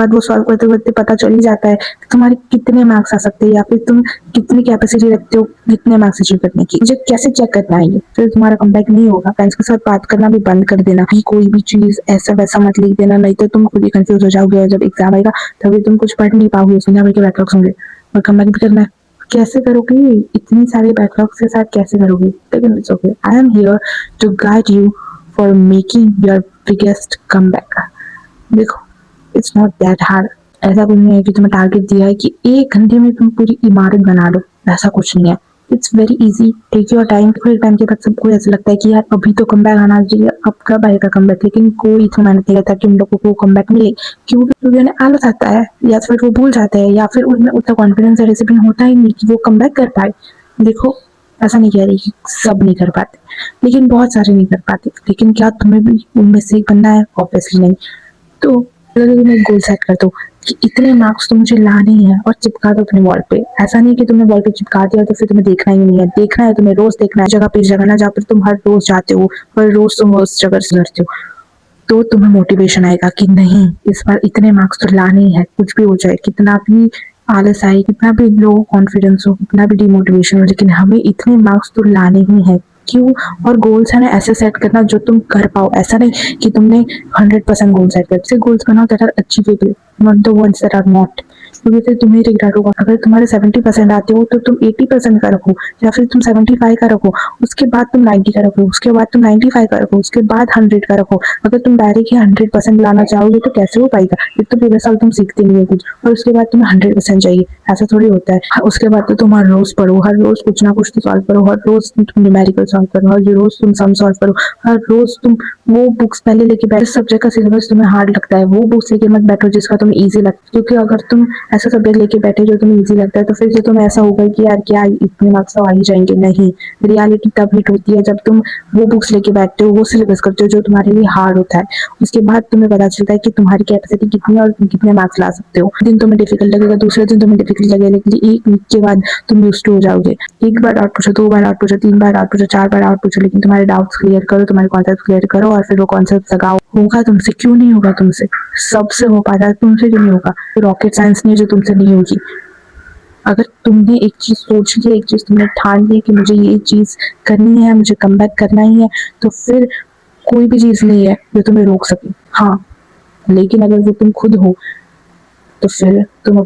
बाद वो सॉल्व करते करते पता चल ही जाता है कि तुम्हारे कितने मार्क्स आ सकते हैं या फिर तुम कितनी कैपेसिटी रखते हो कितने मार्क्स अचीव करने की। मुझे कैसे चेक करना है ये? फिर तुम्हारा कमबैक नहीं होगा। फ्रेंड्स के साथ बात करना भी बंद कर देना कि कोई भी चीज ऐसा वैसा मत लिख देना, नहीं तो तुम खुद ही कंफ्यूज हो जाओगे और जब एग्जाम आएगा तभी तुम कुछ पढ़ नहीं पाओगे, दुनिया भर के बैकलॉग्स होंगे और कमबैक भी करना है। कैसे करोगे इतनी सारे बैकलॉग्स के साथ? कैसे करोगे? लेकिन it's okay, I am here to guide you for making your biggest comeback. देखो, इट्स नॉट दैट हार्ड। ऐसा कुछ नहीं है कि तुम्हें टारगेट दिया है कि 1 घंटे में तुम पूरी इमारत बना दो, ऐसा कुछ नहीं है। It's very easy, take your time. फिर टाइम के बाद सबको ऐसा लगता है कि यार अभी तो कमबैक आना चाहिए, अब कब आएगा कमबैक, लेकिन कोई तो मेहनत नहीं करता कि उन लोगों को कमबैक मिले। क्योंकि उन्हें आलस आता है या फिर वो भूल जाते हैं या फिर उनमें उतना कॉन्फिडेंस या डिसिप्लिन होता ही नहीं कि वो कमबैक कर पाए। देखो, ऐसा नहीं कह रही कि सब नहीं कर पाते, लेकिन बहुत सारे नहीं कर पाते। लेकिन क्या तुम्हें भी उनमें से एक बनना है? ऑब्वियसली नहीं। तो अगर तुम एक गोल सेट कर दो कि इतने मार्क्स तो मुझे लाने ही है और चिपका दो अपने वॉल पे। ऐसा नहीं कि तुमने वॉल पे चिपका दिया तो फिर तुम्हें देखना ही नहीं है, देखना है तुम्हें, रोज देखना है। जगह पे जगह ना जहाँ पर तुम हर रोज जाते हो, हर रोज तुम उस जगह से लड़ते हो, तो तुम्हें मोटिवेशन आएगा कि नहीं, इस बार इतने मार्क्स तो लाने ही है, कुछ भी हो जाए, कितना भी आलस आए, कितना भी लो कॉन्फिडेंस हो, कितना भी डिमोटिवेशन हो, लेकिन हमें इतने मार्क्स तो लाने ही है। क्यों? और गोल्स है ना ऐसे सेट करना जो तुम कर पाओ। ऐसा नहीं कि तुमने 100% गोल सेट कर, गोल्स बनाओ that are achievable, not the ones that are not. क्योंकि फिर तुम्हें रिग्रेट होगा। अगर तुम्हारे 70% आते हो तो तुम 80% का रखो, या फिर तुम 75 का रखो, उसके बाद तुम 90 का रखो, उसके बाद तुम 95 का रखो, उसके बाद 100 का रखो। अगर तुम डायरेक्ट ही 100% लाना चाहोगे तो कैसे हो पाएगा? एक तो पूरे साल तुम सीखते नहीं हो कुछ और उसके बाद तुम्हें 100% चाहिए, ऐसा थोड़ी होता है। हाँ, उसके बाद तो तुम हर रोज पढ़ो, हर रोज कुछ ना कुछ तो सॉल्व करो, हर रोज तुम न्यूमेरिकल सॉल्व करो, हर रोज तुम सम सॉल्व करो, हर रोज तुम वो बुक्स पहले लेके बैठो। सब्जेक्ट का सिलेबस तुम्हें हार्ड लगता है वो बुक्स लेके मत बैठो जिसका तुम्हें इजी लगता है, क्योंकि अगर तुम ऐसा सब्जेक्ट लेके बैठे जो तुम्हें इजी लगता है तो फिर जो तुम्हें ऐसा होगा कि यार क्या इतने मार्क्स तो आ ही जाएंगे। नहीं, रियलिटी तब हिट होती है जब तुम वो बुक्स लेके बैठते हो, वो सिलेबस करते हो जो तुम्हारे लिए हार्ड होता है। उसके बाद तुम्हें पता चलता है कि तुम्हारी कैपेसिटी कितनी है और तुम कितने मार्क्स ला सकते हो। दिन तुम्हें डिफिकल्ट लगेगा, दूसरे दिन तुम्हें डिफिकल्ट लगेगा, लेकिन 1 वीक के बाद तुम यूज्ड टू हो जाओगे। एक बार डाउट पूछो, 2 बार डाउट पूछो, 3 बार डाउट पूछो, 4 बार डाउट पूछो, लेकिन तुम्हारे डाउट्स क्लियर करो, तुम्हारे कॉन्सेप्ट क्लियर करो और फिर वो कॉन्सेप्ट लगाओ। होगा तुमसे, क्यों नहीं होगा तुमसे? सबसे हो पाता है, तुमसे क्यों नहीं होगा? रॉकेट साइंस नहीं है जो तुमसे नहीं होगी। अगर तुमने एक चीज सोच ली, एक चीज तुमने ठान ली कि मुझे ये चीज करनी है, मुझे कमबैक करना ही है, तो फिर कोई भी चीज नहीं है जो तुम्हें रोक सके। हाँ, लेकिन अगर वो तुम खुद हो तो फिर तुम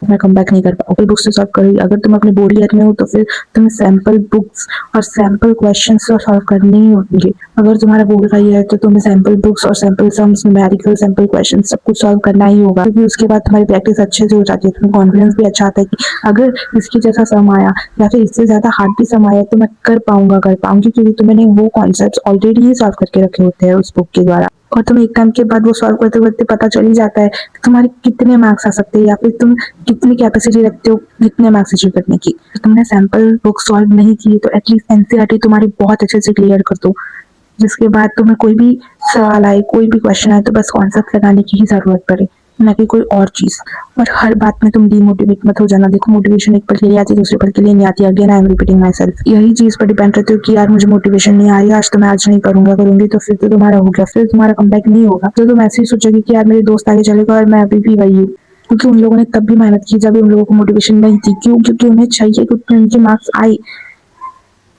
अपना कमबैक नहीं कर पाओगे। बुक्स से सॉल्व करोगे। अगर तुम अपने बोरियत में हो तो फिर तुम्हें सैम्पल बुक्स और सैम्पल क्वेश्चन तो सॉल्व करने ही होंगे। अगर तुम्हारा गोल का ये है तो तुम्हें सैम्पल बुक्स और sample sums, numerical sample question सब कुछ सॉल्व करना ही होगा, क्योंकि उसके बाद तुम्हारी प्रैक्टिस अच्छे से हो जाती है, तुम्हें कॉन्फिडेंस भी अच्छा आता है कि अगर इसकी जैसा सम आया या फिर इससे ज्यादा हार्ड भी सम आया तो मैं कर पाऊंगा, कर पाऊंगी, क्योंकि तुमने वो कॉन्सेप्ट ऑलरेडी ही सॉल्व करके रखे होते हैं उस बुक के द्वारा। और तुम्हें एक टाइम के बाद वो सॉल्व करते करते पता चल ही जाता है कि तुम्हारे कितने मार्क्स आ सकते हैं या फिर तुम कितनी कैपेसिटी रखते हो कितने मार्क्स अचीव करने की। तो तुमने सैम्पल बुक सॉल्व नहीं की तो एटलीस्ट एनसीईआरटी तुम्हारी बहुत अच्छे से क्लियर कर दो, जिसके बाद तुम्हें कोई भी सवाल आए, कोई भी क्वेश्चन आए तो बस कॉन्सेप्ट लगाने की ही जरूरत पड़े, ना कि कोई और चीज। और हर बात में तुम डीमोटिवेट मत हो जाना। देखो, मोटिवेशन एक पल के लिए आती है, दूसरे पल के लिए नहीं आती। Again I am repeating my self. यही चीज पर डिपेंड रहती हो कि यार मुझे मोटिवेशन नहीं आई आज तो मैं आज नहीं करूंगा, करूंगी तो फिर तो तुम्हारा हो गया, फिर तुम्हारा कमबैक नहीं होगा। तो तुम ऐसे ही सोचोगे कि यार मेरे दोस्त आगे चलेगा और मैं अभी भी वही हूँ, क्योंकि उन लोगों ने तब भी मेहनत की जब उन लोगों को मोटिवेशन नहीं थी। क्यों? क्योंकि उन्हें चाहिए कि उनके मार्क्स आए।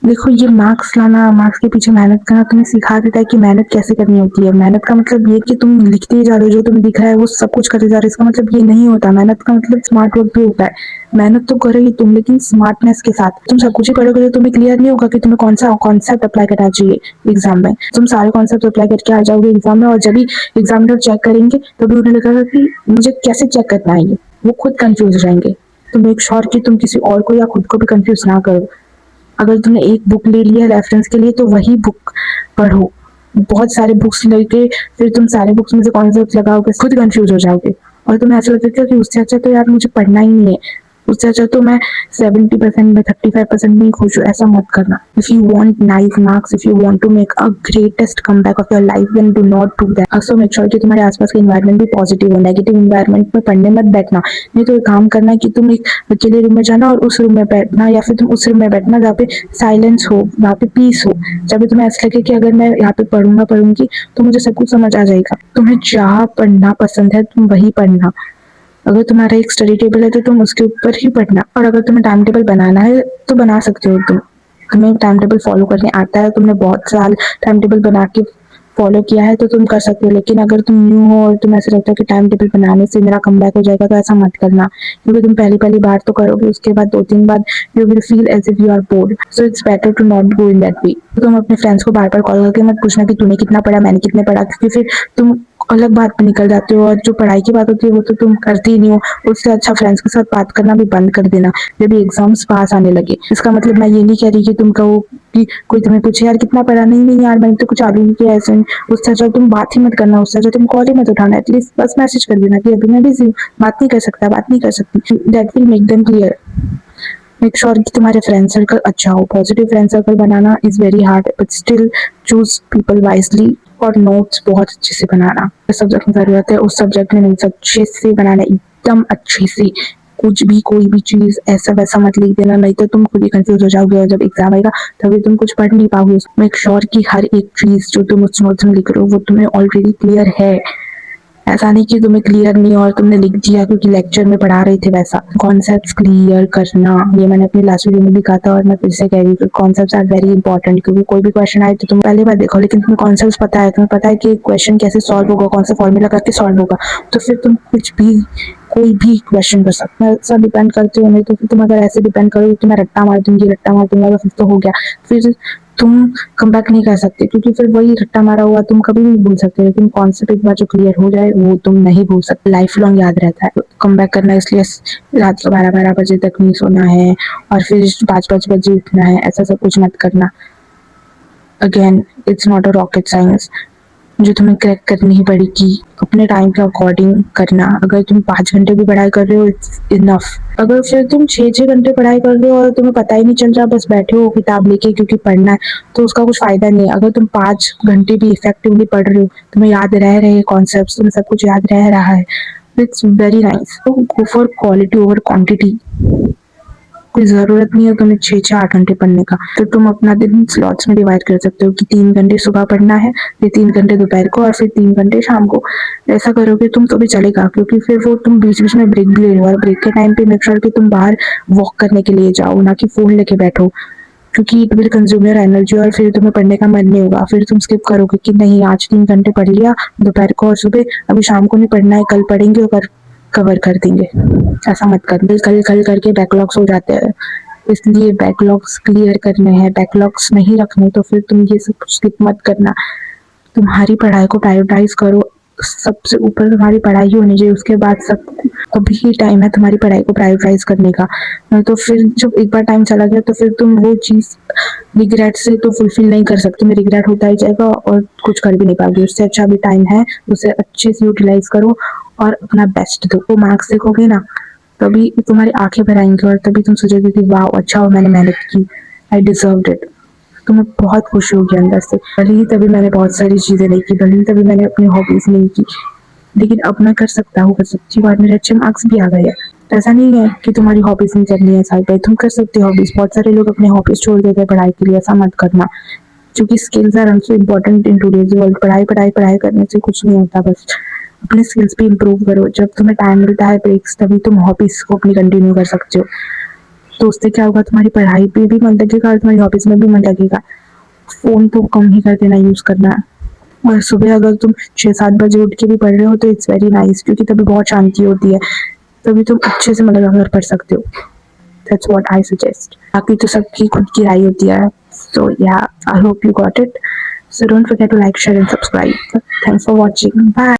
देखो, ये मार्क्स लाना, मार्क्स के पीछे मेहनत करना तुम्हें सिखा देता है कि मेहनत कैसे करनी होती है। मेहनत का मतलब ये कि तुम लिखते ही जा रहे हो, जो तुम्हें दिख रहा है वो सब कुछ करते जा रहे हो, इसका मतलब ये नहीं होता। मेहनत का मतलब स्मार्ट वर्क भी होता है। मेहनत तो करोगे तुम, लेकिन स्मार्टनेस के साथ। तुम सब कुछ ही पढ़ोगे तो तुम्हें क्लियर नहीं होगा कि तुम्हें कौन सा कॉन्सेप्ट अप्लाई करना चाहिए एग्जाम में। तुम सारे कॉन्सेप्ट अप्लाई करके आ जाओगे एग्जाम में, और जब भी एग्जामिनर चेक करेंगे तभी उन्हें लगेगा कि मुझे कैसे चेक करना है ये। वो खुद कंफ्यूज हो जाएंगे। तो मेक श्योर कि तुम किसी और को या खुद को भी कंफ्यूज ना करो। अगर तुमने एक बुक ले लिया रेफरेंस के लिए तो वही बुक पढ़ो। बहुत सारे बुक्स लेके फिर तुम सारे बुक्स में से कॉन्सेप्ट लगाओगे, खुद कंफ्यूज हो जाओगे और तुम्हें ऐसा लगेगा कि उससे अच्छा तो यार मुझे पढ़ना ही नहीं है। उससे अच्छा तो मैं 70% में 35% में ही खुश हूँ, ऐसा मत करना। If you want nice marks, if you want to make a greatest comeback of your life, then do not do that. So make sure कि तुम्हारे आसपास का एनवायरनमेंट भी पॉजिटिव हो। नेगेटिव एनवायरनमेंट में पढ़ने मत बैठना। नहीं तो एक काम करना कि तुम एक अकेले रूम में जाना और उस रूम में बैठना, या फिर तुम उस रूम में बैठना जहाँ पे साइलेंस हो, वहाँ पे पीस हो, जब भी तुम्हें ऐसा लगे कि अगर मैं यहाँ पे पढ़ूंगा पढ़ूंगी तो मुझे सब कुछ समझ आ जाएगा। तुम्हें जहाँ पढ़ना पसंद है तुम वही पढ़ना। अगर तुम्हारा एक स्टडी टेबल है तो तुम उसके ऊपर ही पढ़ना, और अगर तुम्हें टाइम टेबल बनाना है तो बना सकते हो। तुम्हें टाइम टेबल फॉलो करने आता है, तुमने बहुत साल टाइम टेबल बना के फॉलो किया है तो तुम कर सकते हो। लेकिन अगर तुम न्यू हो और तुम ऐसे लगता है कि टाइम टेबल बनाने से मेरा कमबैक हो जाएगा, तो ऐसा मत करना, क्योंकि तुम पहली पहली बार तो करोगे, उसके बाद 2-3 बार you will feel as if you are bored. So it's better to not go in that way. तुम अपने फ्रेंड्स को बार बार कॉल करके मत पूछना कि तूने कितना पढ़ा, मैंने कितने पढ़ा, क्योंकि फिर तुम अलग बात पे निकल जाते हो, और जो पढ़ाई की बात होती है वो तो तुम करती ही नहीं हो। उससे अच्छा फ्रेंड्स के साथ बात करना भी बंद कर देना जब भी एग्जाम्स पास आने लगे। इसका मतलब मैं ये नहीं कह रही कि तुम कहो कि कोई तुम्हें पूछे यार कितना पढ़ा, नहीं नहीं यार मैंने तो कुछ आगे नहीं किया ऐसे। उससे अच्छा तुम बात ही मत करना, उससे अच्छा तुम कॉल ही मत उठाना। एटलीस्ट बस मैसेज कर देना कि अभी मैं बिजी हूँ, बात नहीं कर सकता, बात नहीं कर सकती। That will make them clear. Make sure कि तुम्हारे फ्रेंड सर्कल अच्छा हो। Positive friend circle banana is very hard, but still choose people wisely. और नोट्स बहुत अच्छे से बनाना, जिस सब्जेक्ट में जरूरत है उस सब्जेक्ट में नोट्स अच्छे से बनाना, एकदम अच्छे से। कुछ भी कोई भी चीज ऐसा वैसा मत लिख देना, नहीं तो तुम खुद ही कंफ्यूज हो जाओगे, और जब एग्जाम आएगा तभी तुम कुछ पढ़ नहीं पाओगे। मेक श्योर कि हर एक चीज जो तुम उस नोट्स में लिख रहे हो वो तुम्हें ऑलरेडी क्लियर है। ऐसा नहीं कि तुम्हें क्लियर नहीं और तुमने लिख दिया क्योंकि लेक्चर में पढ़ा रहे थे वैसा। कॉन्सेप्ट्स क्लियर करना, ये मैंने अपनी लास्ट वीडियो में भी कहा था और मैं फिर से कह रही हूँ, कॉन्सेप्ट्स आर वेरी इंपॉर्टेंट। क्योंकि कोई भी क्वेश्चन आए तो तुम पहली बार देखो, लेकिन तुम्हें कॉन्सेप्ट्स पता है, तुम्हें पता है कि क्वेश्चन कैसे सॉल्व होगा, कौन सा फॉर्मूला करके सॉल्व होगा, तो फिर तुम कुछ भी कोई भी क्वेश्चन कर सकते हो। ऐसा डिपेंड करते हो, नहीं तो फिर तुम अगर ऐसे डिपेंड करो कि मैं रट्टा मार दूंगा तो फिर तो हो गया। फिर तुम कम बैक नहीं कर सकते, क्योंकि फिर वही रट्टा मारा हुआ तुम कभी नहीं भूल सकते। लेकिन कॉन्सेप्ट एक बार जो क्लियर हो जाए वो तुम नहीं भूल सकते, लाइफ लॉन्ग याद रहता है। कम बैक करना इसलिए रात को 12-12 बजे तक नहीं सोना है और फिर 5-5 बजे उठना है, ऐसा सब कुछ मत करना। Again it's not a rocket science जो तुम्हें क्रैक करनी ही पड़ेगी। अपने टाइम के अकॉर्डिंग करना। अगर तुम 5 घंटे भी पढ़ाई कर रहे हो इट्स इनफ। अगर फिर तुम 6-6 घंटे पढ़ाई कर रहे हो और तुम्हें पता ही नहीं चल रहा, बस बैठे हो किताब लेके क्योंकि पढ़ना है, तो उसका कुछ फायदा नहीं है। अगर तुम 5 घंटे भी इफेक्टिवली पढ़ रहे हो, तुम्हें याद रह रहे कॉन्सेप्ट, तुम्हें सब कुछ याद रह रहा है, इट्स वेरी नाइस। तो go for quality over quantity. कोई जरूरत नहीं है तुम्हें 6-8 घंटे पढ़ने का। तो तुम अपना दिन स्लॉट्स में डिवाइड कर सकते हो कि 3 घंटे सुबह पढ़ना है, फिर 3 घंटे दोपहर को, और फिर 3 घंटे शाम को। ऐसा करोगे तुम तो भी चलेगा, क्योंकि फिर वो तुम बीच बीच में ब्रेक भी ले लो, और ब्रेक के टाइम पे मेक श्योर कि तुम बाहर वॉक करने के लिए जाओ, ना कि फोन लेके बैठो, क्योंकि it will consume your energy और फिर तुम्हें पढ़ने का मन नहीं होगा। फिर तुम स्किप करोगे कि नहीं आज 3 घंटे पढ़ लिया दोपहर को और सुबह, अभी शाम को नहीं पढ़ना है, कल पढ़ेंगे और कवर कर देंगे। ऐसा मत कर, कल कल करके बैकलॉग्स हो जाते हैं। इसलिए बैकलॉग्स क्लियर करने हैं, बैकलॉग्स नहीं रखने, तो फिर तुम ये सब स्किप मत करना। तुम्हारी पढ़ाई को प्रायोरिटाइज करो, सबसे ऊपर तुम्हारी पढ़ाई ही होनी चाहिए, उसके बाद सब। अभी ही टाइम है तुम्हारी पढ़ाई को प्रायोरिटाइज करने का। नहीं तो फिर जब एक बार टाइम चला गया तो फिर तुम वो चीज रिग्रेट से तो फुलफिल नहीं कर सकते, तुम्हें रिग्रेट होता ही जाएगा और कुछ कर भी नहीं पाओगे। उससे अच्छा अभी टाइम है, उसे अच्छे से यूटिलाइज करो और अपना बेस्ट दो। वो मार्क्स देखोगे ना तभी तुम्हारी आंखें भर आएंगी और तभी तुम सोचोगे कि वाह अच्छा हो मैंने मेहनत की, आई डिजर्व्ड इट। तुम्हें बहुत खुशी होगी अंदर से। भले ही तभी मैंने बहुत सारी चीजें नहीं की, भले ही तभी मैंने अपनी हॉबीज नहीं की, लेकिन अब मैं कर सकता हूँ, कर सकती हूँ और मेरे अच्छे मार्क्स भी आ गए हैं। ऐसा नहीं है कि तुम्हारी हॉबीज नहीं करनी है साल पे, तुम कर सकते हो हॉबीज। बहुत सारे लोग अपने हॉबीज छोड़ देते हैं पढ़ाई के लिए, ऐसा मत करना, क्योंकि skills are also important in today's world. पढ़ाई पढ़ाई पढ़ाई करने से कुछ नहीं होता, बस अपने स्किल्स भी इम्प्रूव करो। जब तुम्हें टाइम मिलता है ब्रेक्स, तभी तुम हॉबीज को अपनी कंटिन्यू कर सकते हो। तो उससे क्या होगा, तुम्हारी पढ़ाई पे भी मन लगेगा और तुम्हारी हॉबीज में भी मन लगेगा। फोन तो कम ही कर देना यूज करना। और सुबह अगर तुम 6-7 बजे उठ के भी पढ़ रहे हो तो इट्स वेरी नाइस, क्योंकि तभी बहुत शांति होती है, तभी तुम अच्छे से मतलब अगर पढ़ सकते हो। That's what I suggest. बाकी तो सबकी खुद की राय होती है। सो या I hope you got it. So don't forget to like, share and subscribe. Thanks for watching, bye.